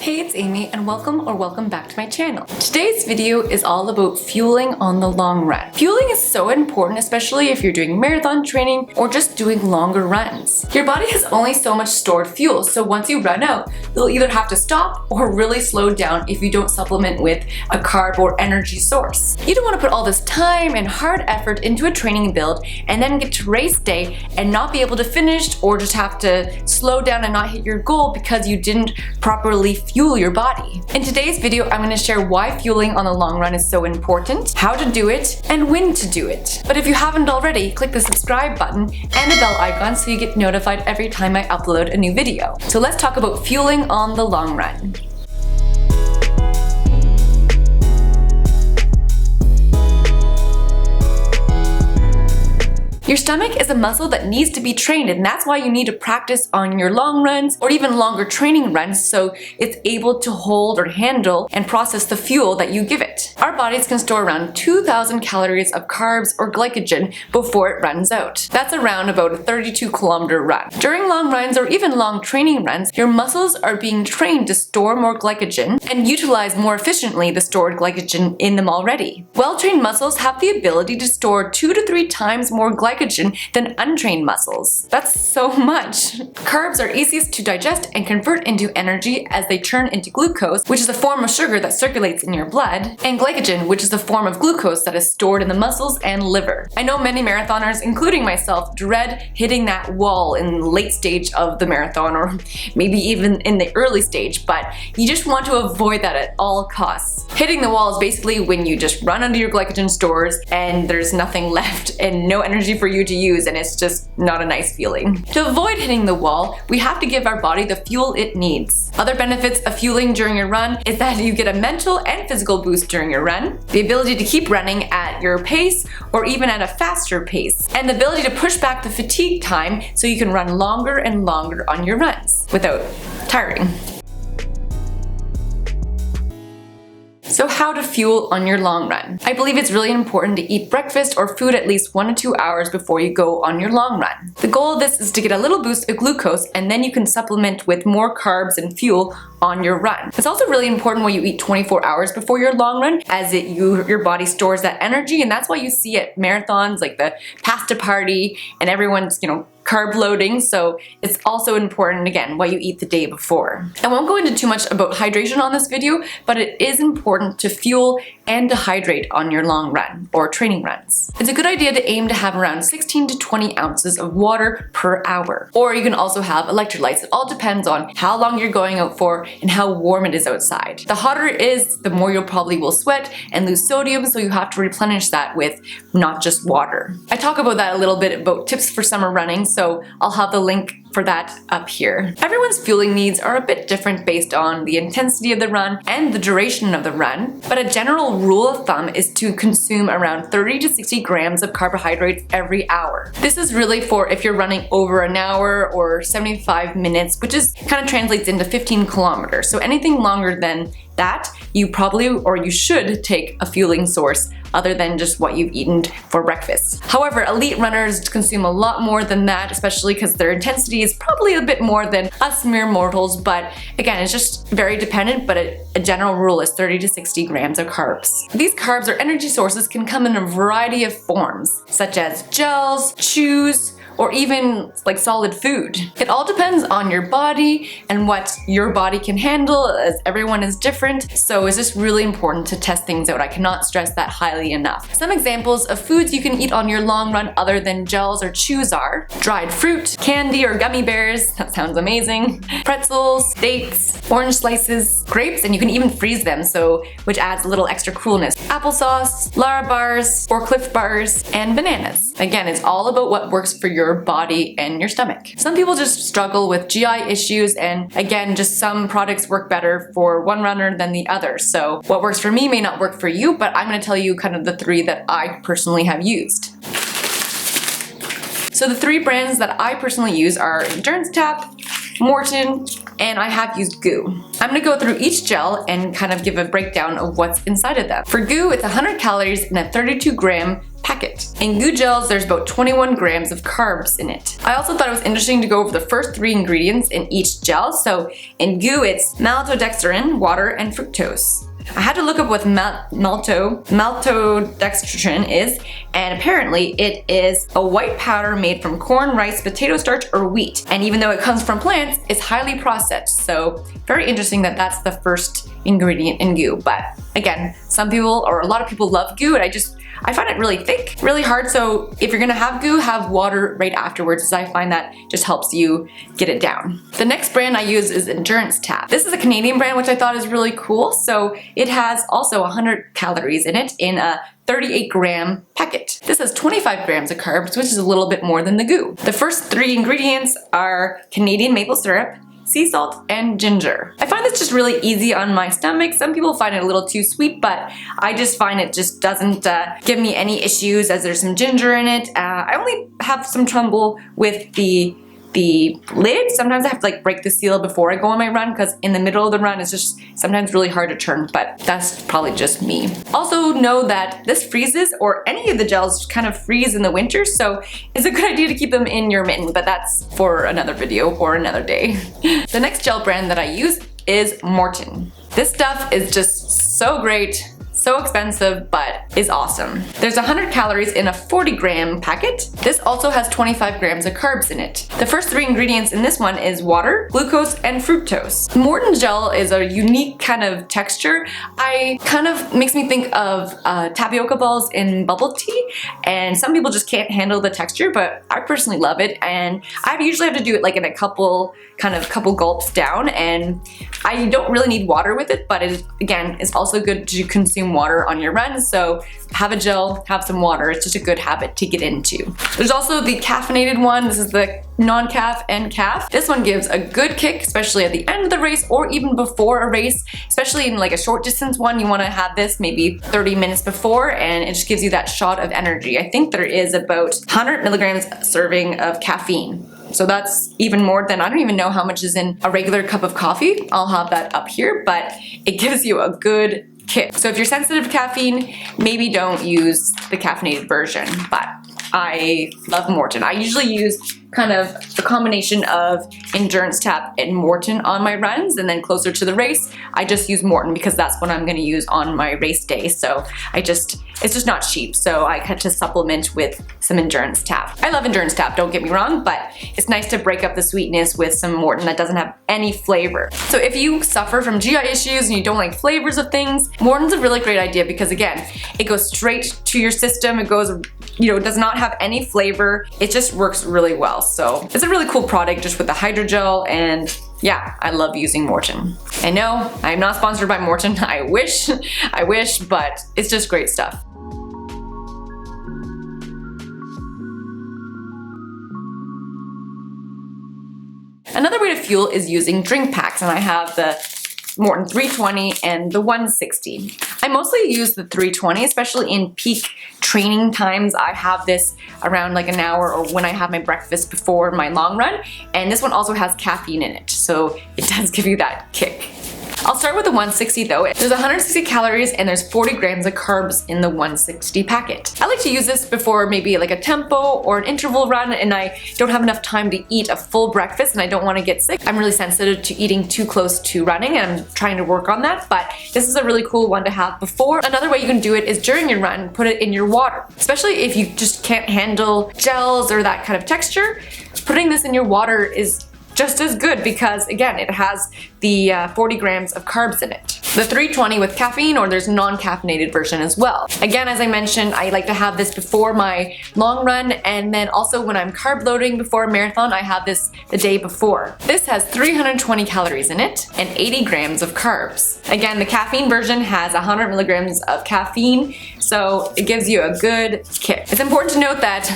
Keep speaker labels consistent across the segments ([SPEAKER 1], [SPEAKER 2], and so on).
[SPEAKER 1] Hey, it's Amy and welcome back to my channel. Today's video is all about fueling on the long run. Fueling is so important, especially if you're doing marathon training or just doing longer runs. Your body has only so much stored fuel, so once you run out, you'll either have to stop or really slow down if you don't supplement with a carb or energy source. You don't want to put all this time and hard effort into a training build and then get to race day and not be able to finish or just have to slow down and not hit your goal because you didn't properly fuel your body. In today's video, I'm going to share why fueling on the long run is so important, how to do it, and when to do it. But if you haven't already, click the subscribe button and the bell icon so you get notified every time I upload a new video. So let's talk about fueling on the long run. Your stomach is a muscle that needs to be trained, and that's why you need to practice on your long runs or even longer training runs so it's able to hold or handle and process the fuel that you give it. Our bodies can store around 2,000 calories of carbs or glycogen before it runs out. That's around about a 32-kilometer run. During long runs or even long training runs, your muscles are being trained to store more glycogen and utilize more efficiently the stored glycogen in them already. Well-trained muscles have the ability to store 2 to 3 times more glycogen than untrained muscles. That's so much. Carbs are easiest to digest and convert into energy as they turn into glucose, which is a form of sugar that circulates in your blood, and glycogen, which is a form of glucose that is stored in the muscles and liver. I know many marathoners, including myself, dread hitting that wall in the late stage of the marathon or maybe even in the early stage, but you just want to avoid that at all costs. Hitting the wall is basically when you just run under your glycogen stores and there's nothing left and no energy for you to use, and it's just not a nice feeling. To avoid hitting the wall, we have to give our body the fuel it needs. Other benefits of fueling during your run is that you get a mental and physical boost during your run, the ability to keep running at your pace or even at a faster pace, and the ability to push back the fatigue time so you can run longer and longer on your runs without tiring. So how to fuel on your long run? I believe it's really important to eat breakfast or food at least 1 to 2 hours before you go on your long run. The goal of this is to get a little boost of glucose, and then you can supplement with more carbs and fuel on your run. It's also really important when you eat 24 hours before your long run, as your body stores that energy, and that's why you see at marathons like the pasta party and everyone's, carb loading, so it's also important, again, what you eat the day before. I won't go into too much about hydration on this video, but it is important to fuel and to hydrate on your long run or training runs. It's a good idea to aim to have around 16 to 20 ounces of water per hour. Or you can also have electrolytes. It all depends on how long you're going out for and how warm it is outside. The hotter it is, the more you'll probably will sweat and lose sodium, so you have to replenish that with not just water. I talk about that a little bit about tips for summer running, so I'll have the link for that up here. Everyone's fueling needs are a bit different based on the intensity of the run and the duration of the run, but a general rule of thumb is to consume around 30 to 60 grams of carbohydrates every hour. This is really for if you're running over an hour or 75 minutes, which is kind of translates into 15 kilometers. So anything longer than that, you probably or you should take a fueling source other than just what you've eaten for breakfast. However, elite runners consume a lot more than that, especially because their intensity is probably a bit more than us mere mortals, but again, it's just very dependent, but a general rule is 30 to 60 grams of carbs. These carbs or energy sources can come in a variety of forms, such as gels, chews, or even like solid food. It all depends on your body and what your body can handle, as everyone is different, so it's just really important to test things out. I cannot stress that highly enough. Some examples of foods you can eat on your long run other than gels or chews are dried fruit, candy or gummy bears, that sounds amazing, pretzels, dates, orange slices, grapes, and you can even freeze them, which adds a little extra coolness, applesauce, Lara bars or Cliff bars, and bananas. Again, it's all about what works for your body and your stomach. Some people just struggle with GI issues, and again, just some products work better for one runner than the other. So what works for me may not work for you, but I'm going to tell you kind of the 3 that I personally have used. So the 3 brands that I personally use are Endurance Tap, Morton, and I have used Goo. I'm going to go through each gel and kind of give a breakdown of what's inside of them. For Goo, it's 100 calories and a 32-gram packet. In goo gels, there's about 21 grams of carbs in it. I also thought it was interesting to go over the first 3 ingredients in each gel. So in goo, it's maltodextrin, water, and fructose. I had to look up what maltodextrin is, and apparently it is a white powder made from corn, rice, potato starch, or wheat. And even though it comes from plants, it's highly processed. So very interesting that that's the first ingredient in goo. But again, some people, or a lot of people, love goo, and I find it really thick, really hard. So if you're gonna have goo, have water right afterwards, as I find that just helps you get it down. The next brand I use is Endurance Tap. This is a Canadian brand, which I thought is really cool. So it has also 100 calories in it in a 38-gram packet. This has 25 grams of carbs, which is a little bit more than the goo. The first 3 ingredients are Canadian maple syrup, sea salt, and ginger. I find this just really easy on my stomach. Some people find it a little too sweet, but I just find it just doesn't give me any issues as there's some ginger in it. I only have some trouble with the lid. Sometimes I have to like break the seal before I go on my run, because in the middle of the run it's just sometimes really hard to turn, but that's probably just me. Also know that this freezes, or any of the gels kind of freeze in the winter, so it's a good idea to keep them in your mitten, but that's for another video or another day. The next gel brand that I use is Morton. This stuff is just so great. So expensive, but is awesome. There's 100 calories in a 40-gram packet. This also has 25 grams of carbs in it. The first 3 ingredients in this one is water, glucose, and fructose. Morton gel is a unique kind of texture. Kind of makes me think of tapioca balls in bubble tea, and some people just can't handle the texture, but I personally love it, and I usually have to do it like in a couple gulps down, and I don't really need water with it, but again, it's also good to consume water on your run, so have a gel, have some water. It's just a good habit to get into. There's also the caffeinated one. This is the non-caf and caf. This one gives a good kick, especially at the end of the race or even before a race, especially in like a short distance one. You want to have this maybe 30 minutes before, and it just gives you that shot of energy. I think there is about 100 milligrams serving of caffeine. So that's even more than, I don't even know how much is in a regular cup of coffee. I'll have that up here, but it gives you a good kick. So if you're sensitive to caffeine, maybe don't use the caffeinated version, but I love Morton. I usually use kind of a combination of Endurance Tap and Morton on my runs, and then closer to the race, I just use Morton because that's what I'm gonna use on my race day. So it's just not cheap, so I had to supplement with some Endurance Tap. I love Endurance Tap, don't get me wrong, but it's nice to break up the sweetness with some Morton that doesn't have any flavor. So if you suffer from GI issues and you don't like flavors of things, Morton's a really great idea because again, it goes straight to your system. It goes, it does not have any flavor. It just works really well. So it's a really cool product just with the hydrogel, and yeah, I love using Morton. And no, I'm not sponsored by Morton. I wish, but it's just great stuff. Another way to fuel is using drink packs, and I have the Morton 320 and the 160. I mostly use the 320, especially in peak training times. I have this around like an hour or when I have my breakfast before my long run, and this one also has caffeine in it, so it does give you that kick. I'll start with the 160 though. There's 160 calories and there's 40 grams of carbs in the 160 packet. I like to use this before maybe like a tempo or an interval run and I don't have enough time to eat a full breakfast and I don't want to get sick. I'm really sensitive to eating too close to running and I'm trying to work on that, but this is a really cool one to have before. Another way you can do it is during your run, put it in your water. Especially if you just can't handle gels or that kind of texture, putting this in your water is just as good because again, it has the 40 grams of carbs in it. The 320 with caffeine, or there's non-caffeinated version as well. Again, as I mentioned, I like to have this before my long run, and then also when I'm carb loading before a marathon, I have this the day before. This has 320 calories in it and 80 grams of carbs. Again, the caffeine version has 100 milligrams of caffeine, so it gives you a good kick. It's important to note that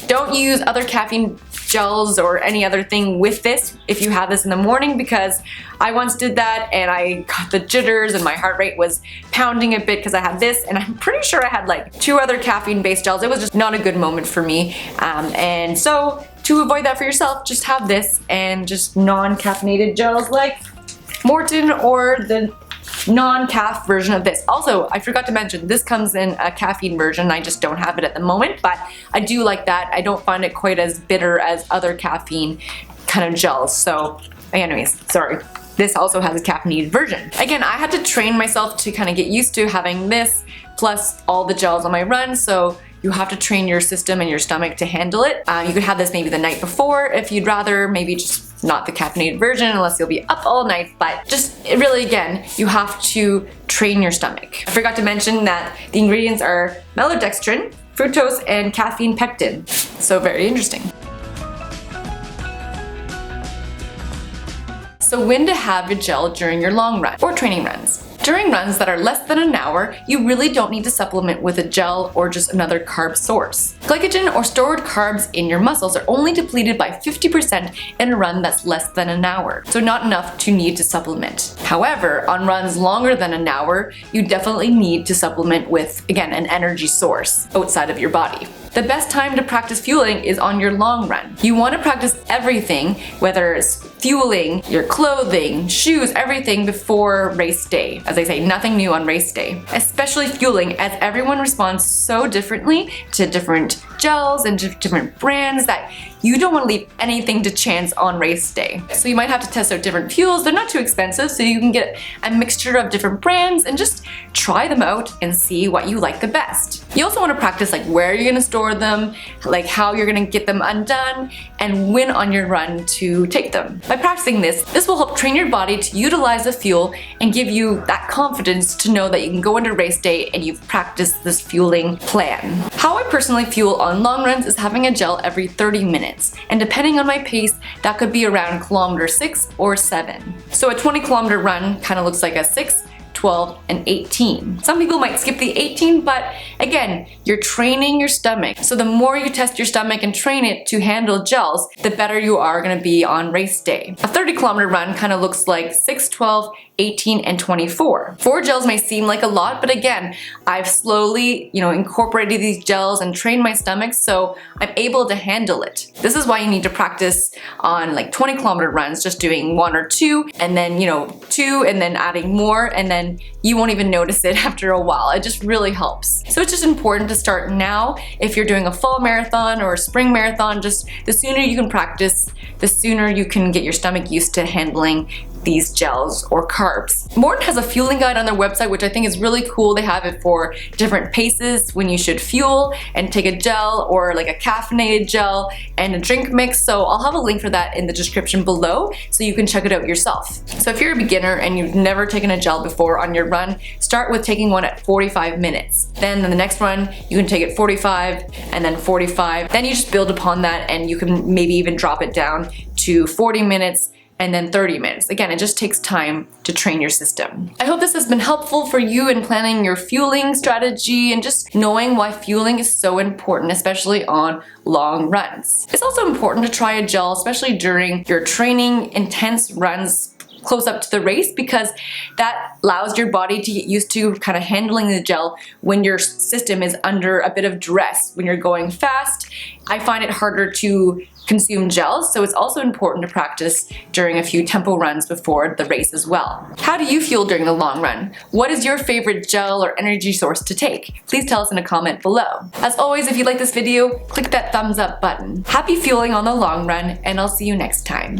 [SPEAKER 1] don't use other caffeine gels or any other thing with this if you have this in the morning, because I once did that and I got the jitters and my heart rate was pounding a bit because I had this, and I'm pretty sure I had like 2 other caffeine based gels. It was just not a good moment for me, and so to avoid that for yourself, just have this and just non-caffeinated gels like Morton or the non-caff version of this. Also, I forgot to mention, this comes in a caffeine version. I just don't have it at the moment, but I do like that. I don't find it quite as bitter as other caffeine kind of gels. So anyways, sorry. This also has a caffeinated version. Again, I had to train myself to kind of get used to having this plus all the gels on my run, so you have to train your system and your stomach to handle it. You could have this maybe the night before if you'd rather, maybe just not the caffeinated version unless you'll be up all night, but just really, again, you have to train your stomach. I forgot to mention that the ingredients are maltodextrin, fructose, and caffeine pectin. So very interesting. So when to have a gel during your long run or training runs. During runs that are less than an hour, you really don't need to supplement with a gel or just another carb source. Glycogen or stored carbs in your muscles are only depleted by 50% in a run that's less than an hour, so not enough to need to supplement. However, on runs longer than an hour, you definitely need to supplement with, again, an energy source outside of your body. The best time to practice fueling is on your long run. You want to practice everything, whether it's fueling, your clothing, shoes, everything before race day. As I say, nothing new on race day. Especially fueling, as everyone responds so differently to different gels and different brands that you don't want to leave anything to chance on race day. So you might have to test out different fuels. They're not too expensive, so you can get a mixture of different brands and just try them out and see what you like the best. You also want to practice like where you're going to store them, like how you're going to get them undone, and when on your run to take them. By practicing this will help train your body to utilize the fuel and give you that confidence to know that you can go into race day and you've practiced this fueling plan. How I personally fuel on long runs is having a gel every 30 minutes. And depending on my pace, that could be around kilometer 6 or 7. So a 20-kilometer run kind of looks like a 6, 12, and 18. Some people might skip the 18, but again, you're training your stomach. So the more you test your stomach and train it to handle gels, the better you are going to be on race day. A 30-kilometer run kind of looks like 6, 12, 18, and 24. 4 gels may seem like a lot, but again, I've slowly, incorporated these gels and trained my stomach, so I'm able to handle it. This is why you need to practice on like 20-kilometer runs, just doing 1 or 2, and then, 2, and then adding more, and then you won't even notice it after a while. It just really helps. So it's just important to start now. If you're doing a fall marathon or a spring marathon, just the sooner you can practice, the sooner you can get your stomach used to handling these gels or carbs. Morton has a fueling guide on their website, which I think is really cool. They have it for different paces when you should fuel and take a gel or like a caffeinated gel and a drink mix. So I'll have a link for that in the description below so you can check it out yourself. So if you're a beginner and you've never taken a gel before on your run, start with taking one at 45 minutes. Then in the next run, you can take it 45 and then 45. Then you just build upon that and you can maybe even drop it down to 40 minutes and then 30 minutes. Again, it just takes time to train your system. I hope this has been helpful for you in planning your fueling strategy and just knowing why fueling is so important, especially on long runs. It's also important to try a gel, especially during your training intense runs close up to the race, because that allows your body to get used to kind of handling the gel when your system is under a bit of duress. When you're going fast, I find it harder to consume gels, so it's also important to practice during a few tempo runs before the race as well. How do you fuel during the long run? What is your favorite gel or energy source to take? Please tell us in a comment below. As always, if you like this video, click that thumbs up button. Happy fueling on the long run, and I'll see you next time.